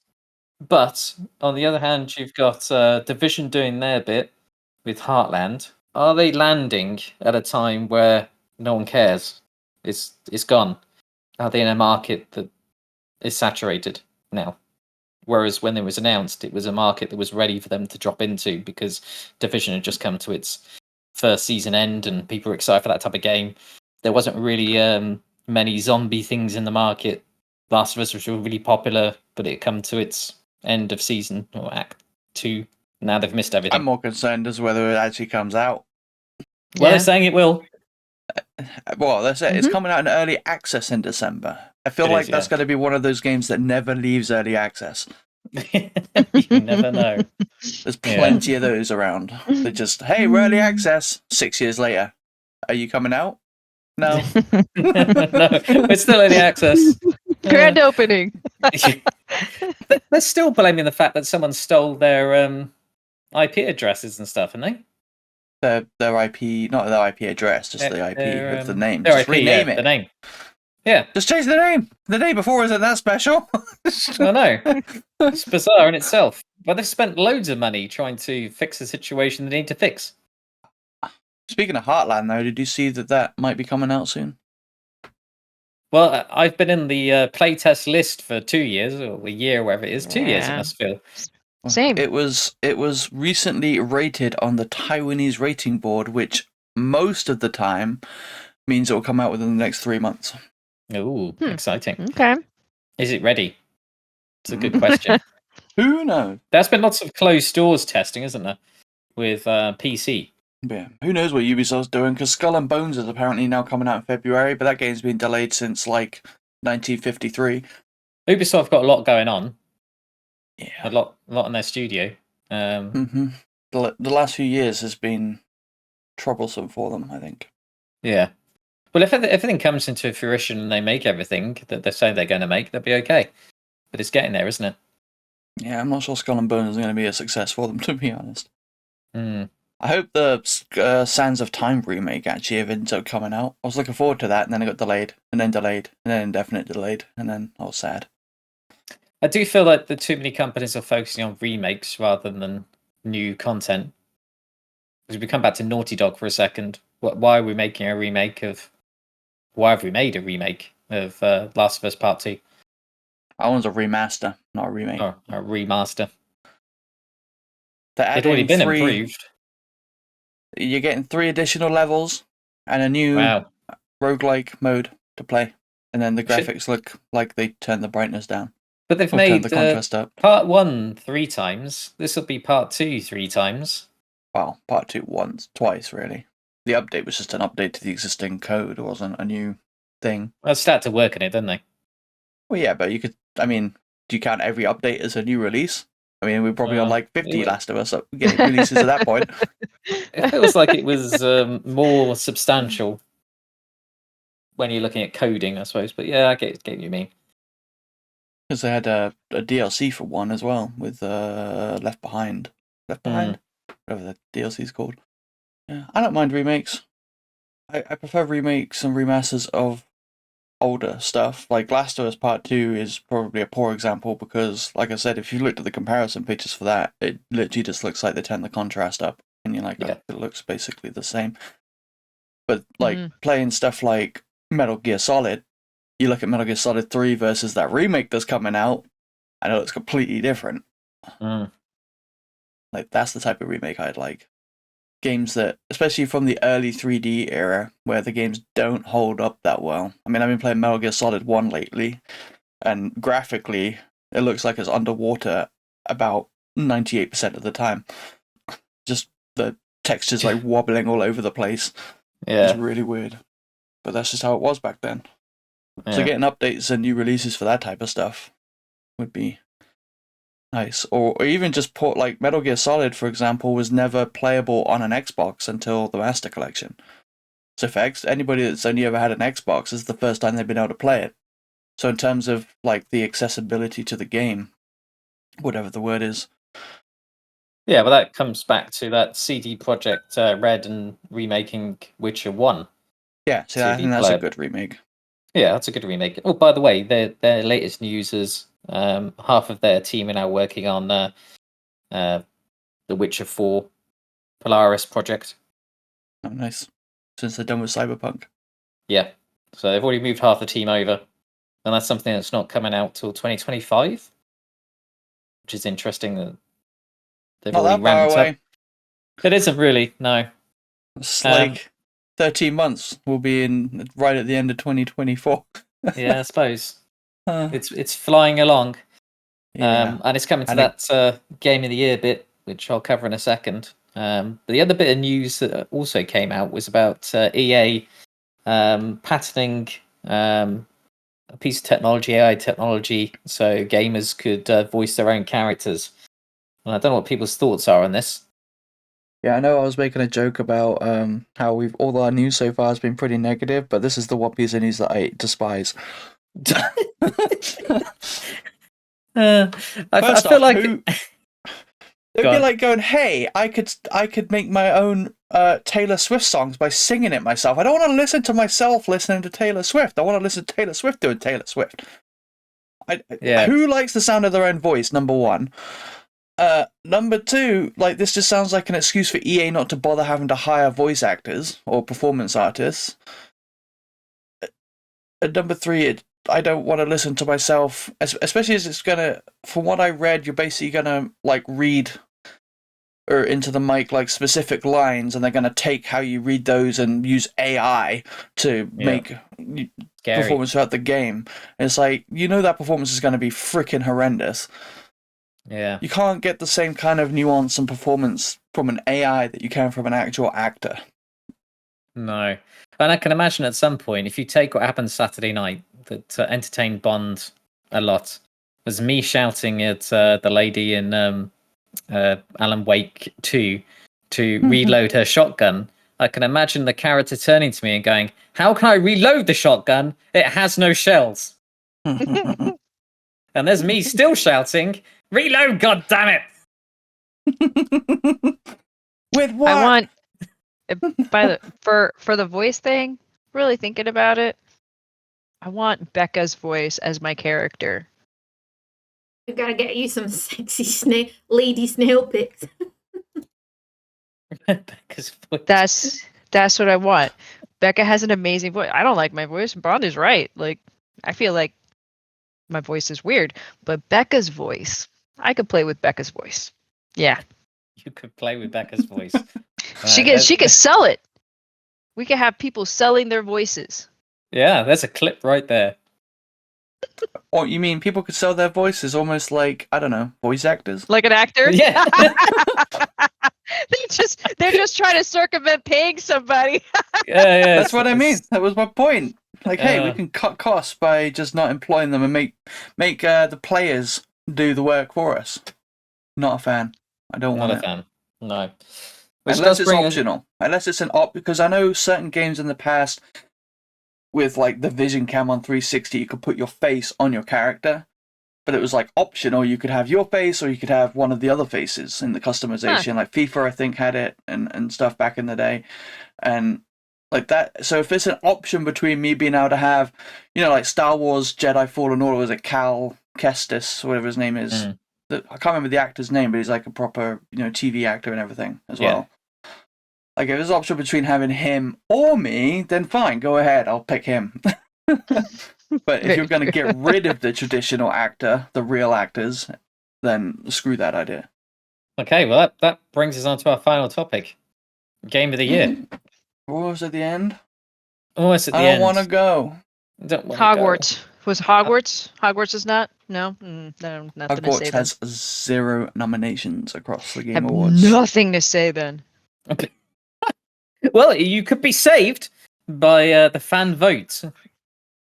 but on the other hand, you've got Division doing their bit with Heartland. Are they landing at a time where no one cares? It's gone. Are they in a market that is saturated now? Whereas when it was announced, it was a market that was ready for them to drop into because Division had just come to its first season end and people were excited for that type of game. There wasn't really many zombie things in the market. Last of Us was really popular, but it had come to its end of season or act 2. Now they've missed everything. I'm more concerned as whether it actually comes out. Well, they're saying it will. Well, that's it. It's coming out in early access in December. I feel like that's going to be one of those games that never leaves early access. You never know. There's plenty of those around. They're just, hey, we're early access. 6 years later. Are you coming out? No. No, it's still early access. Grand opening. They're still blaming the fact that someone stole their IP addresses and stuff, aren't they? Their IP, not their IP address, just the IP of the name. Their Just IP, rename it. The name. Yeah. Just change the name. The day before isn't that special. I know. It's bizarre in itself. But they've spent loads of money trying to fix a situation they need to fix. Speaking of Heartland, though, did you see that might be coming out soon? Well, I've been in the playtest list for 2 years, or a year, wherever it is. 2 years, it must feel. Same. It was recently rated on the Taiwanese rating board, which most of the time means it will come out within the next 3 months. Ooh, exciting. Okay. Is it ready? It's a good question. Who knows? There's been lots of closed doors testing, isn't there, with PC? Yeah, who knows what Ubisoft's doing, because Skull and Bones is apparently now coming out in February, but that game's been delayed since, 1953. Ubisoft got a lot going on. Yeah. A lot in their studio. The last few years has been troublesome for them, I think. Yeah. Well, if everything comes into fruition and they make everything that they're saying they're going to make, they'll be okay. But it's getting there, isn't it? Yeah, I'm not sure Skull and Bones is going to be a success for them, to be honest. Mm. I hope the Sands of Time remake actually ends up coming out. I was looking forward to that, and then it got delayed, and then indefinite delayed, and then I was sad. I do feel like the too many companies are focusing on remakes rather than new content. Because we come back to Naughty Dog for a second. Why are we making a remake of... Why have we made a remake of Last of Us Part 2? That one's a remaster, not a remake. Or a remaster. They're It'd already been improved. You're getting 3 additional levels and a new roguelike mode to play. And then the graphics look like they turned the brightness down. But they've made the contrast up. Part 1 3 times. This will be Part 2 3 times. Well, Part 2 twice, really. The update was just an update to the existing code. It wasn't a new thing. Well, start to work on it, didn't they? Well, yeah, but you could... I mean, do you count every update as a new release? I mean, we're probably on 50 Last of Us releases at that point. It feels like it was more substantial when you're looking at coding, I suppose. But yeah, I get what you mean. Because they had a DLC for 1 as well, with Left Behind. Left Behind? Whatever the DLC's called. Yeah, I don't mind remakes. I prefer remakes and remasters of older stuff. Like Last of Us Part 2 is probably a poor example because, like I said, if you looked at the comparison pictures for that, it literally just looks like they turned the contrast up and you're like, oh, it looks basically the same. But playing stuff like Metal Gear Solid, you look at Metal Gear Solid 3 versus that remake that's coming out, and it looks completely different. Like, that's the type of remake I'd like. Games that, especially from the early 3D era, where the games don't hold up that well. I mean, I've been playing Metal Gear Solid 1 lately, and graphically, it looks like it's underwater about 98% of the time. Just the textures like wobbling all over the place. Yeah. It's really weird. But that's just how it was back then. Yeah. So getting updates and new releases for that type of stuff would be nice. Or even just put, like, Metal Gear Solid, for example, was never playable on an Xbox until the Master Collection. So for anybody that's only ever had an Xbox, this is the first time they've been able to play it. So in terms of, like, the accessibility to the game, whatever the word is. Yeah, well, that comes back to that CD Projekt Red and remaking Witcher 1. Yeah, so I think that's a good remake. Yeah, that's a good remake. Oh, by the way, their latest news is half of their team are now working on the Witcher 4 Polaris project. Oh, nice. Since they're done with Cyberpunk. Yeah, so they've already moved half the team over, and that's something that's not coming out till 2025, which is interesting that they've already ramped up. It isn't really, no. It's like 13 months. We'll be in right at the end of 2024. Yeah, I suppose. It's flying along. Yeah. And it's coming to that Game of the Year bit, which I'll cover in a second. But the other bit of news that also came out was about EA patenting a piece of technology, AI technology, so gamers could voice their own characters. And I don't know what people's thoughts are on this. Yeah, I know I was making a joke about how all our news so far has been pretty negative, but this is the one piece of news that I despise. I feel like it'd be like going, "Hey, I could make my own Taylor Swift songs by singing it myself. I don't want to listen to myself listening to Taylor Swift. I want to listen to Taylor Swift doing Taylor Swift." Who likes the sound of their own voice? Number one. Number two, like this just sounds like an excuse for EA not to bother having to hire voice actors or performance artists. Number three, I don't want to listen to myself, especially as it's gonna. From what I read, you're basically gonna like read or into the mic like specific lines, and they're gonna take how you read those and use AI to make performance throughout the game. And it's like that performance is gonna be freaking horrendous. Yeah, you can't get the same kind of nuance and performance from an AI that you can from an actual actor. No. And I can imagine at some point, if you take what happened Saturday night, that entertained Bond a lot, was me shouting at the lady in Alan Wake 2 to reload her shotgun. I can imagine the character turning to me and going, "How can I reload the shotgun? It has no shells." And there's me still shouting, "Reload, goddammit!" With what? I want for the voice thing, really thinking about it, I want Becca's voice as my character. We've got to get you some sexy lady snail pics. Becca's voice. That's what I want. Becca has an amazing voice. I don't like my voice. Bond is right. Like, I feel like my voice is weird, but Becca's voice, I could play with Becca's voice. Yeah. You could play with Becca's voice. She could sell it. We could have people selling their voices. Yeah, there's a clip right there. Oh, you mean people could sell their voices almost like, I don't know, voice actors? Like an actor? Yeah. they're just trying to circumvent paying somebody. Yeah. That's what I mean. That was my point. Like, hey, we can cut costs by just not employing them and make the players do the work for us. Not a fan. I don't want it. Not a fan. No. Unless it's optional. Unless it's an because I know certain games in the past with like the Vision Cam on 360, you could put your face on your character, but it was like optional. You could have your face or you could have one of the other faces in the customization. Like FIFA, I think, had it and stuff back in the day. And like that. So if it's an option between me being able to have, like Star Wars Jedi Fallen Order, was it Cal Kestis, whatever his name is. I can't remember the actor's name, but he's like a proper, TV actor and everything as well. Like, if there's an option between having him or me, then fine, go ahead, I'll pick him. But if you're going to get rid of the traditional actor, the real actors, then screw that idea. Okay, well, that brings us on to our final topic. Game of the year. Almost at the end? Almost at the end. end. I don't want to go. Hogwarts. Was Hogwarts? Hogwarts is not? No? Nothing Hogwarts to say has 0 nominations across the Game have Awards. Nothing to say then. Okay. Well, you could be saved by the fan vote,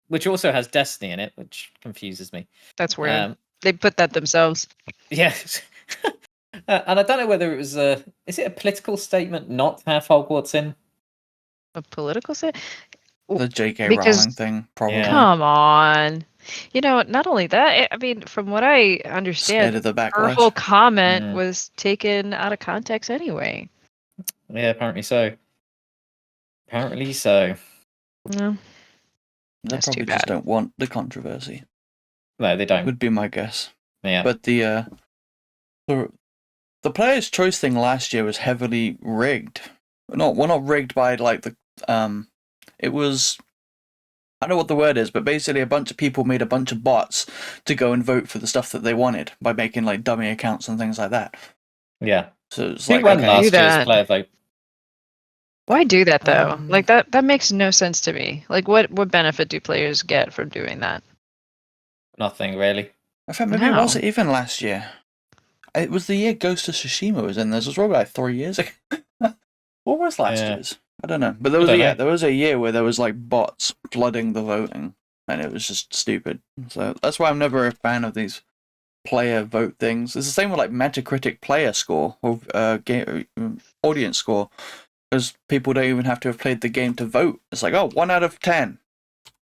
which also has Destiny in it, which confuses me. That's weird. They put that themselves. Yes. And I don't know whether it was is it a political statement not to have Hogwarts in? A political statement? The J.K. Rowling thing, probably. Yeah. Come on. Not only that, I mean, from what I understand, her whole comment was taken out of context anyway. Yeah, apparently so. Apparently so. No. They probably just don't want the controversy. No, they don't. Would be my guess. Yeah. But the Player's Choice thing last year was heavily rigged. Not rigged by like the it was, I don't know what the word is, but basically a bunch of people made a bunch of bots to go and vote for the stuff that they wanted by making like dummy accounts and things like that. Yeah. So it's like last year's player vote. Why do that though? Like that makes no sense to me. Like what benefit do players get from doing that? Nothing really. In fact, maybe it wasn't even last year. It was the year Ghost of Tsushima was in. This was probably like 3 years ago. What was last year's? I don't know. But there was a year where there was like bots flooding the voting, and it was just stupid. So that's why I'm never a fan of these player vote things. It's the same with like Metacritic player score or audience score, because people don't even have to have played the game to vote. It's like, 1 out of 10,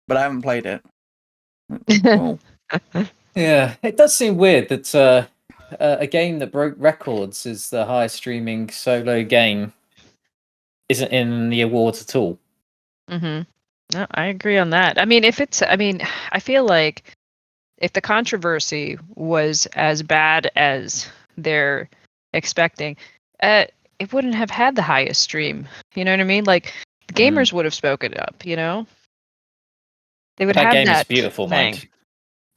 but I haven't played it. Cool. Yeah, it does seem weird that a game that broke records is the highest streaming solo game isn't in the awards at all. Mm-hmm. No, I agree on that. I mean, I feel like if the controversy was as bad as they're expecting, it wouldn't have had the highest stream. You know what I mean? Like, the gamers would have spoken up, you know? They would That have game is that beautiful, thing. Mike.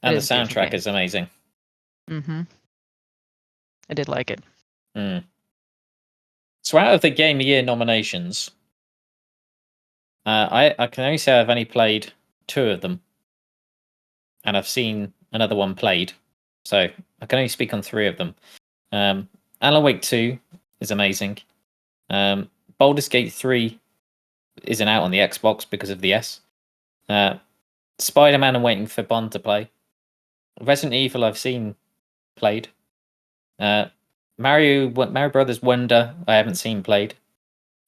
And the is a beautiful soundtrack game. is amazing. Mm-hmm. I did like it. So out of the Game of the Year nominations, I can only say I've only played 2 of them. And I've seen another one played. So I can only speak on 3 of them. Alan Wake 2 is amazing. Baldur's Gate 3 isn't out on the Xbox because of the S. Spider-Man I'm waiting for Bond to play. Resident Evil I've seen played. Mario Brothers Wonder I haven't seen played.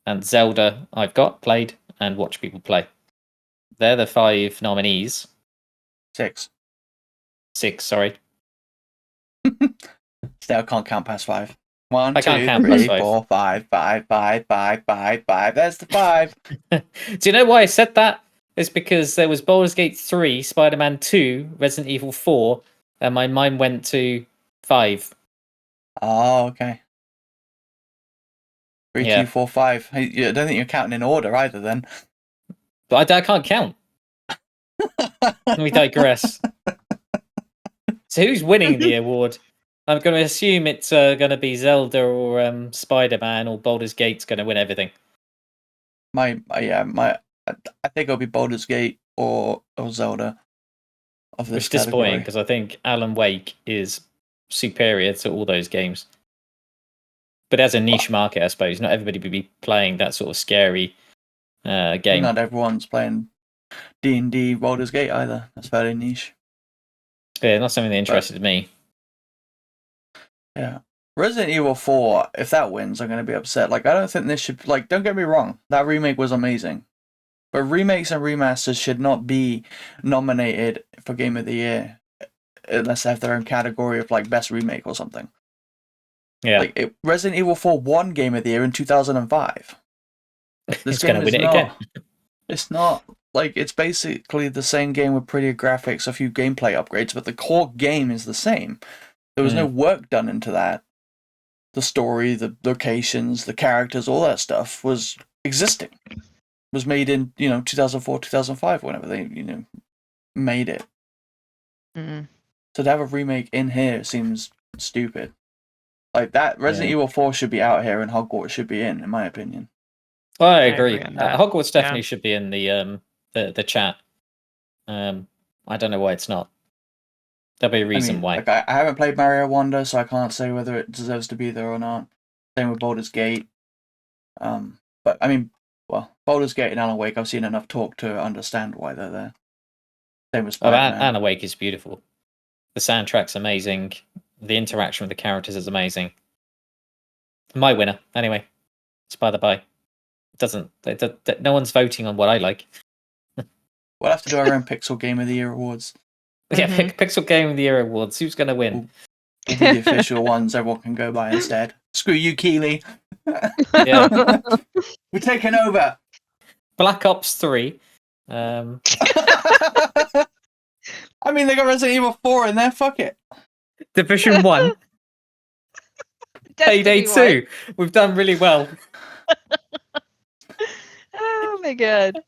And Zelda I've got played and watched people play. They're the 5 nominees. 6, sorry. Still can't count past 5. 1, I 2, can't count 3, past 4, 5, 5, 5, 5, 5, 5. There's the 5. Do you know why I said that? It's because there was Baldur's Gate 3, Spider-Man 2, Resident Evil 4, and my mind went to 5. Oh, okay. 3, Yeah. 2, 4, 5. I don't think you're counting in order either then. But I can't count. We digress. So who's winning the award? I'm going to assume it's going to be Zelda or Spider-Man, or Baldur's Gate's going to win everything. I think it'll be Baldur's Gate or Zelda. Of this Which is disappointing because I think Alan Wake is superior to all those games. But as a niche market, I suppose not everybody would be playing that sort of scary game. Not everyone's playing D&D Baldur's Gate either. That's fairly niche. Yeah, not something that interested me. Yeah. Resident Evil 4, if that wins, I'm going to be upset. Like, I don't think this should... Like, don't get me wrong. That remake was amazing. But remakes and remasters should not be nominated for Game of the Year unless they have their own category of, like, Best Remake or something. Yeah. Like, Resident Evil 4 won Game of the Year in 2005. It's going to win it again. It's not... Like, it's basically the same game with prettier graphics, a few gameplay upgrades, but the core game is the same. There was no work done into that. The story, the locations, the characters, all that stuff was existing. It was made in, 2004, 2005, whenever they, made it. Mm-hmm. So to have a remake in here seems stupid. Like that, Resident Evil 4 should be out here and Hogwarts should be in my opinion. Well, I agree. on that. Hogwarts definitely should be in the chat. I don't know why it's not. There'll be a reason why. Like, I haven't played Mario Wonder, so I can't say whether it deserves to be there or not. Same with Baldur's Gate. But I mean, well, Baldur's Gate and Alan Wake, I've seen enough talk to understand why they're there. Same with Spider-Man. Alan Wake is beautiful. The soundtrack's amazing. The interaction with the characters is amazing. My winner, anyway. It's by the by. No one's voting on what I like. We'll have to do our own Pixel Game of the Year awards. Yeah, Pixel Game of the Year awards. Who's going to win? We'll be the official ones everyone can go by instead. Screw you, Keeley. Yeah. We're taking over. Black Ops 3. I mean, they got Resident Evil 4 in there. Fuck it. Division 1. Payday 2. We've done really well. Oh my god.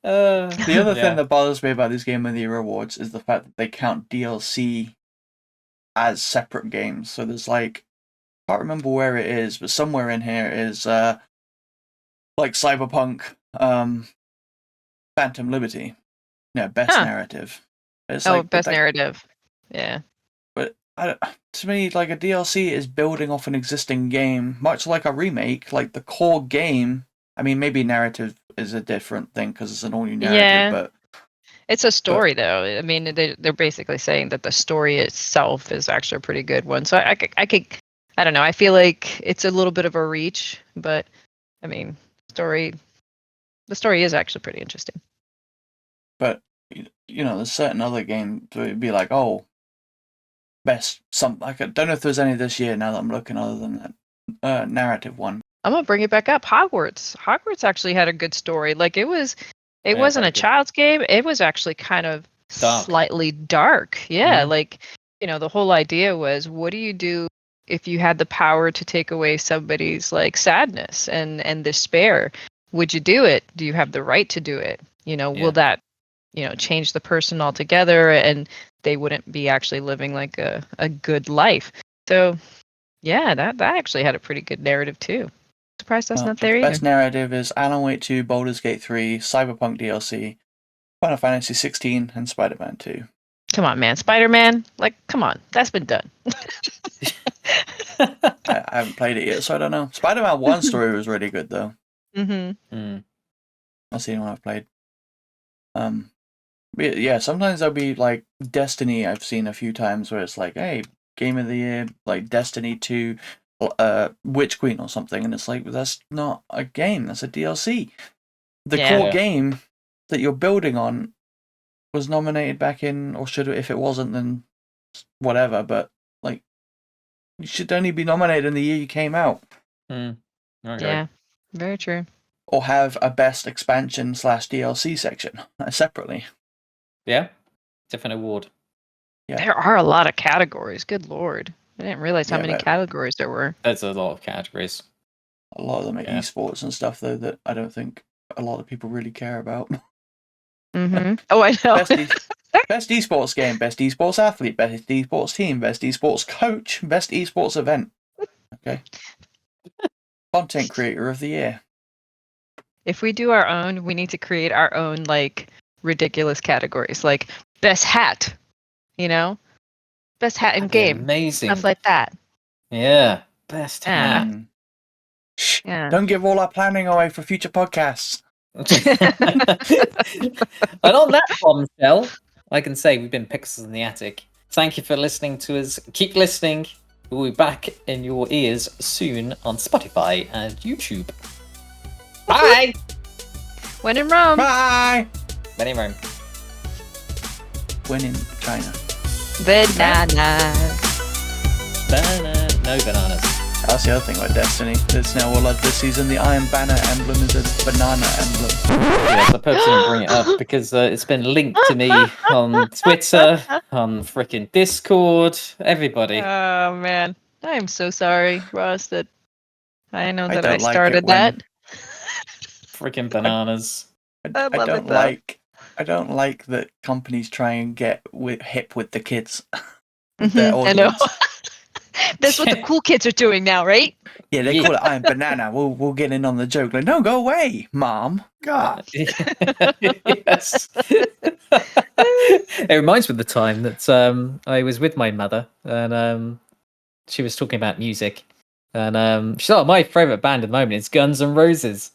The other thing that bothers me about these Game of the Year awards is the fact that they count DLC as separate games. So there's like, I can't remember where it is, but somewhere in here is like Cyberpunk, Phantom Liberty. Best narrative. It's best narrative. Yeah. But to me, like a DLC is building off an existing game, much like a remake. Like the core game. I mean, maybe narrative is a different thing because it's an all-new narrative, but it's a story, though. I mean, they're basically saying that the story itself is actually a pretty good one. So I don't know. I feel like it's a little bit of a reach, but I mean, the story is actually pretty interesting. But there's certain other games where it'd be like, oh, best I don't know if there's any this year now that I'm looking other than that narrative one. I'm gonna bring it back up. Hogwarts actually had a good story. Like it wasn't a child's game. It was actually kind of slightly dark. Yeah, like the whole idea was, what do you do if you had the power to take away somebody's like sadness and despair? Would you do it? Do you have the right to do it? Will that change the person altogether, and they wouldn't be actually living like a good life? So yeah, that actually had a pretty good narrative too. Surprised that's not there either. Best narrative is Alan Wake 2, Baldur's Gate 3, Cyberpunk DLC, Final Fantasy 16, and Spider-Man 2. Come on, man. Spider-Man? Like, come on. That's been done. I haven't played it yet, so I don't know. Spider-Man 1 story was really good, though. That's the only one I've played. Yeah, sometimes there'll be, like, Destiny I've seen a few times where it's like, hey, Game of the Year, like Destiny 2... Witch Queen or something, and it's like, that's not a game, that's a DLC. The core game that you're building on was nominated back in, or should, if it wasn't, then whatever, but like, you should only be nominated in the year you came out. Okay. Yeah, very true. Or have a best expansion / DLC section separately. Yeah, different award. Yeah. There are a lot of categories, good lord. I didn't realize how many categories there were. There's a lot of categories. A lot of them are esports and stuff, though, that I don't think a lot of people really care about. Oh, I know. Best esports game, best esports athlete, best esports team, best esports coach, best esports event. Okay. Content creator of the year. If we do our own, we need to create our own, like, ridiculous categories. Like, best hat, Best hat in game. Amazing. Stuff like that. Yeah. Best hat. Shh. Yeah. Don't give all our planning away for future podcasts. And on that bombshell, I can say we've been Pixels in the Attic. Thank you for listening to us. Keep listening. We'll be back in your ears soon on Spotify and YouTube. Bye! When in Rome. Bye! When in Rome. When in China. Bananas. No bananas. That's the other thing about Destiny. It's now all this season. The Iron Banner emblem is a banana emblem. Yes, I purposely didn't bring it up because it's been linked to me on Twitter, on frickin' Discord, everybody. Oh man, I am so sorry, Ross. That I know that I started that. Frickin' bananas. I don't like that companies try and get hip with the kids. I know. That's what the cool kids are doing now, right? Yeah, they call it Iron Banana. We'll get in on the joke. Like, no, go away, Mom. God. Yes. It reminds me of the time that I was with my mother and she was talking about music. And she thought, my favourite band at the moment is Guns N' Roses.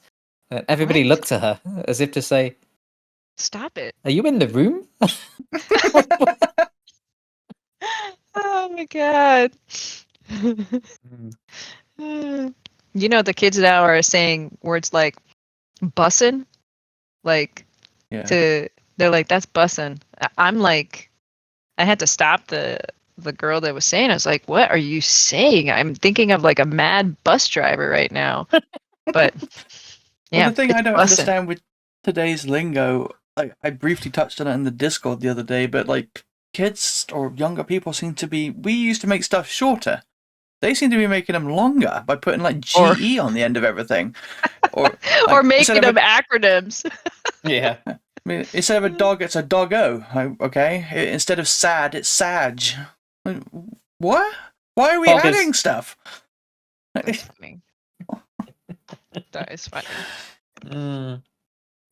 And everybody looked at her as if to say, stop it. Are you in the room? Oh my god. The kids now are saying words like bussin'. Like they're like, that's bussin'. I'm like, I had to stop the girl that was saying. I was like, what are you saying? I'm thinking of like a mad bus driver right now. But the thing I don't understand with today's lingo, like I briefly touched on it in the Discord the other day, but like kids or younger people we used to make stuff shorter. They seem to be making them longer by putting like GE on the end of everything. Or making them acronyms. Yeah. I mean, instead of a dog, it's a doggo. Okay? Instead of sad, it's Sag. What? Why are we adding stuff? That's funny. That is funny.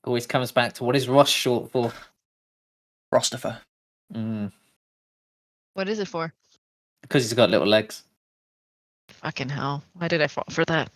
Always comes back to what is Ross short for? Rostifer. What is it for? Because he's got little legs. Fucking hell. Why did I fall for that?